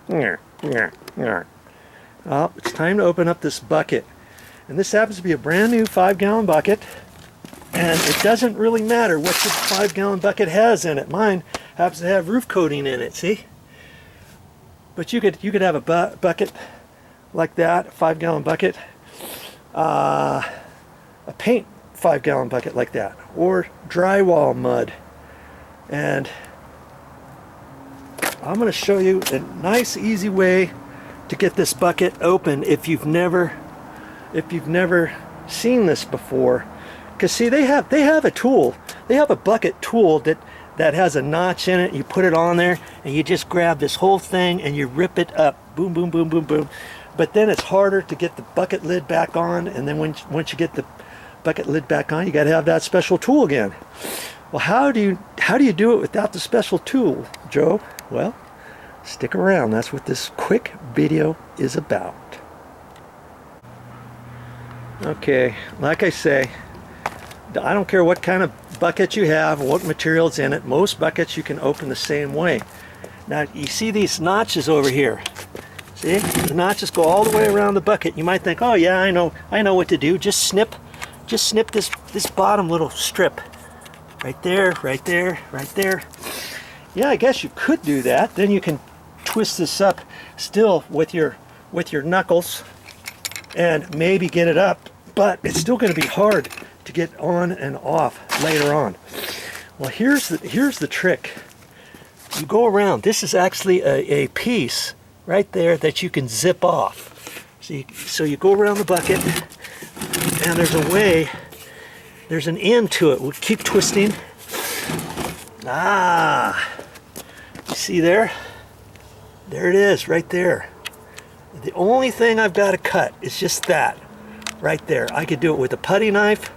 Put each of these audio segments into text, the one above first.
Well, it's time to open up this bucket. And this happens to be a brand new 5-gallon bucket. And it doesn't really matter what your 5-gallon bucket has in it. Mine happens to have roof coating in it, see? But you could have a bucket like that, a 5-gallon bucket. A paint 5-gallon bucket like that, or drywall mud. And I'm going to show you a nice easy way to get this bucket open if you've never seen this before. Because see, they have a tool, they have a bucket tool that has a notch in it. You put it on there and you just grab this whole thing and you rip it up, boom boom boom boom boom. But then it's harder to get the bucket lid back on, and then once you get the bucket lid back on, you got to have that special tool again. Well, how do you do it without the special tool, Joe? Well, stick around. That's what this quick video is about. Okay, like I say, I don't care what kind of bucket you have, what material's in it. Most buckets you can open the same way. Now, you see these notches over here. See, the notches go all the way around the bucket. You might think, oh yeah, I know what to do. Just snip this bottom little strip. Right there, right there, right there. Yeah, I guess you could do that. Then you can twist this up still with your knuckles and maybe get it up, but it's still going to be hard to get on and off later on. Well, here's the trick. You go around. This is actually a piece right there that you can zip off. See, so you go around the bucket, and there's a way, there's an end to it. We'll keep twisting. You see there? There it is, right there. The only thing I've got to cut is just that, right there. I could do it with a putty knife.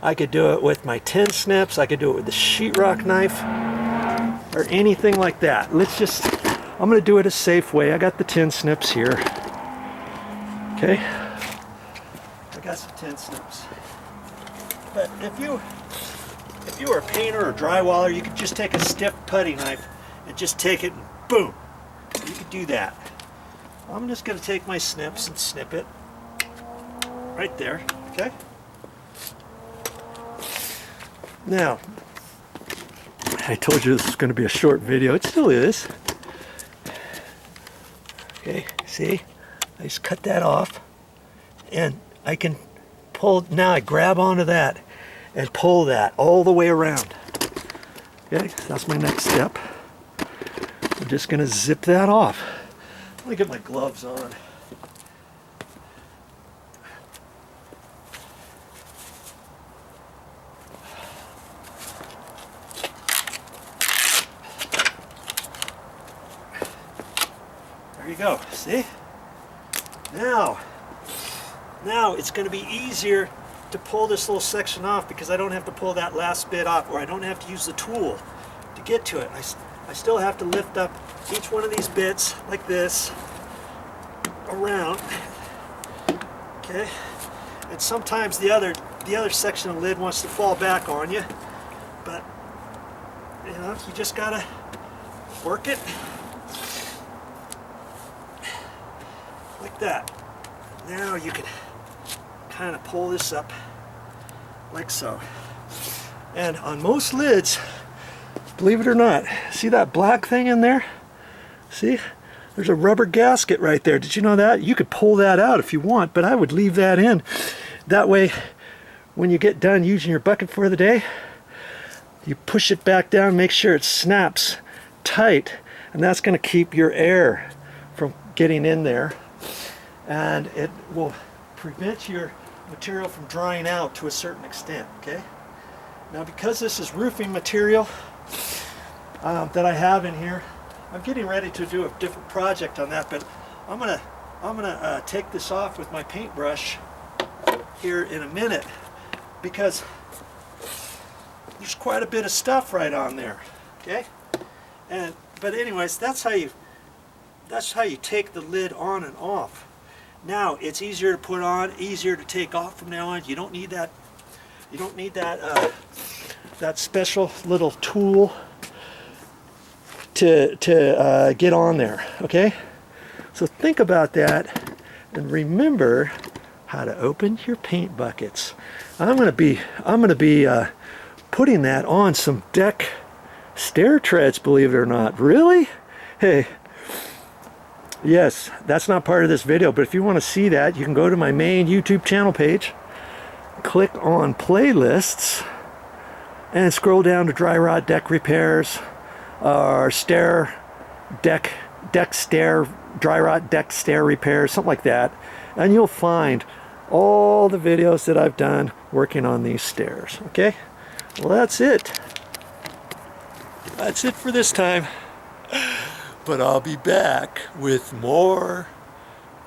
I could do it with my tin snips. I could do it with the sheetrock knife, or anything like that. I'm going to do it a safe way. I got the tin snips here. Okay, I got some tin snips. But if you were a painter or drywaller, you could just take a stiff putty knife and just take it and boom. You could do that. I'm just going to take my snips and snip it right there. Okay. Now, I told you this was going to be a short video. It still is. Okay, see? I just cut that off, and I can pull. Now I grab onto that and pull that all the way around. Okay, that's my next step. I'm just going to zip that off. Let me get my gloves on. There you go, see? Now it's going to be easier to pull this little section off because I don't have to pull that last bit off, or I don't have to use the tool to get to it. I still have to lift up each one of these bits like this around. Okay, and sometimes the other section of the lid wants to fall back on you, but you know, you just gotta work it like that. Now you can kind of pull this up like so. And on most lids, believe it or not, see that black thing in there? See? There's a rubber gasket right there. Did you know that? You could pull that out if you want, but I would leave that in. That way, when you get done using your bucket for the day, you push it back down, make sure it snaps tight, and that's going to keep your air from getting in there. And it will prevent your material from drying out to a certain extent, okay? Now, because this is roofing material that I have in here, I'm getting ready to do a different project on that, but I'm gonna take this off with my paintbrush here in a minute, because there's quite a bit of stuff right on there, okay? But anyways, that's how you take the lid on and off. Now it's easier to put on, easier to take off from now on. You don't need that. You don't need that that special little tool to get on there. Okay, so think about that and remember how to open your paint buckets. I'm gonna be putting that on some deck stair treads, believe it or not. Really? Hey, yes, that's not part of this video, but if you want to see that, you can go to my main YouTube channel page, click on playlists, and scroll down to dry rot deck repairs, or stair deck stair, dry rot deck stair repairs, something like that, and you'll find all the videos that I've done working on these stairs. Okay, well, that's it. That's it for this time. But I'll be back with more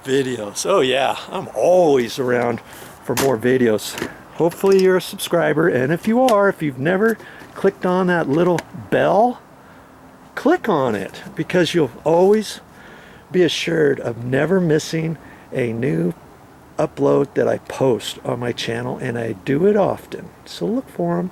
videos. Oh yeah, I'm always around for more videos. Hopefully you're a subscriber, and if you are, if you've never clicked on that little bell, click on it, because you'll always be assured of never missing a new upload that I post on my channel, and I do it often. So look for them.